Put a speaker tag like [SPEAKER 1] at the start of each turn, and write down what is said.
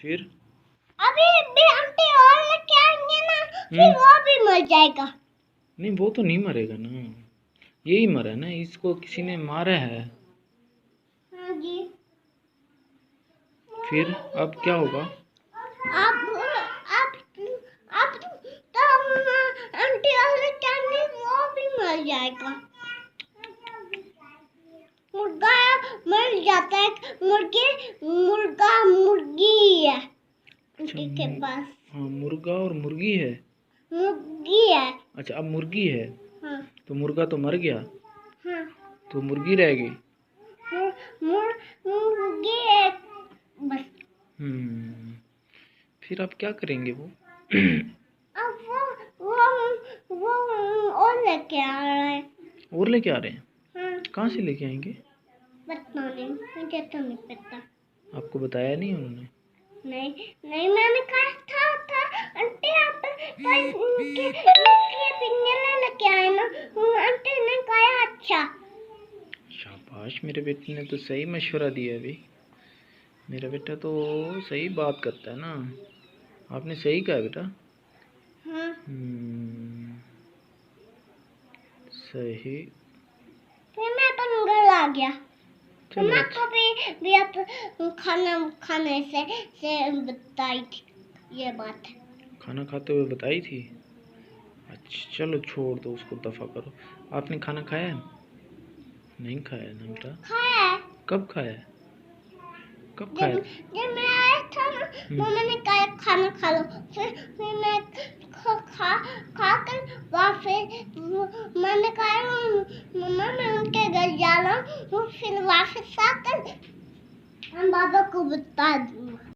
[SPEAKER 1] फिर
[SPEAKER 2] अभी भी आंटी और लेके आएंगे ना, फिर वो भी मर जाएगा।
[SPEAKER 1] नहीं, वो तो नहीं मरेगा ना, यही मरा ना, इसको किसी ने मारा है।
[SPEAKER 2] हाँ जी।
[SPEAKER 1] फिर अब क्या होगा?
[SPEAKER 2] अब तो आंटी और लेके आएंगे, वो भी मर जाएगा। मुर्गा मर जाता है, मुर्गा मुर्गी है आंटी के पास।
[SPEAKER 1] हाँ, मुर्गा और मुर्गी है।
[SPEAKER 2] मुर्गी है।
[SPEAKER 1] अच्छा, अब मुर्गी है।
[SPEAKER 2] हाँ
[SPEAKER 1] तो मुर्गा तो मर गया,
[SPEAKER 2] हाँ।
[SPEAKER 1] तो मुर्गी रह गई।
[SPEAKER 2] मुर्गी है बस।
[SPEAKER 1] फिर आप क्या करेंगे वो?
[SPEAKER 2] अब वो और लेके आ रहा है।
[SPEAKER 1] और लेके आ रहे हैं?
[SPEAKER 2] हाँ,
[SPEAKER 1] कहाँ से लेके आएंगे?
[SPEAKER 2] पता नहीं, मुझे तो नहीं पता।
[SPEAKER 1] आपको बताया नहीं उन्होंने?
[SPEAKER 2] नहीं मैंने कहा था आंटी आप उनके पिंजरे लेके आए ना। आंटी ने कहा अच्छा।
[SPEAKER 1] शाबाश, मेरे बेटे ने तो सही मशवरा दिया अभी। मेरा बेटा तो सही बात करता है ना, आपने सही कहा बेटा।
[SPEAKER 2] हाँ।
[SPEAKER 1] सही।
[SPEAKER 2] फिर मैं अपन घर आ गया।
[SPEAKER 1] चलो
[SPEAKER 2] मैं
[SPEAKER 1] अच्छा।
[SPEAKER 2] भी आप खाना खाने से बताई थी ये बात।
[SPEAKER 1] खाना खाते हुए बताई थी? अच्छा चलो छोड़ दो, उसको दफ़ा करो। आपने खाना खाया है? नहीं खाया ना बेटा?
[SPEAKER 2] खाया है।
[SPEAKER 1] कब खाया है? कब
[SPEAKER 2] जब
[SPEAKER 1] खाया?
[SPEAKER 2] जब मैं आया था ना, मम्मा ने कहा खाना खा लो। फिर मैं खा कर वापस मैंने कहा मम्मा मैं उनके घर जा रहा हूँ। फिर वापस आकर हम बाबा को बता दूंगा।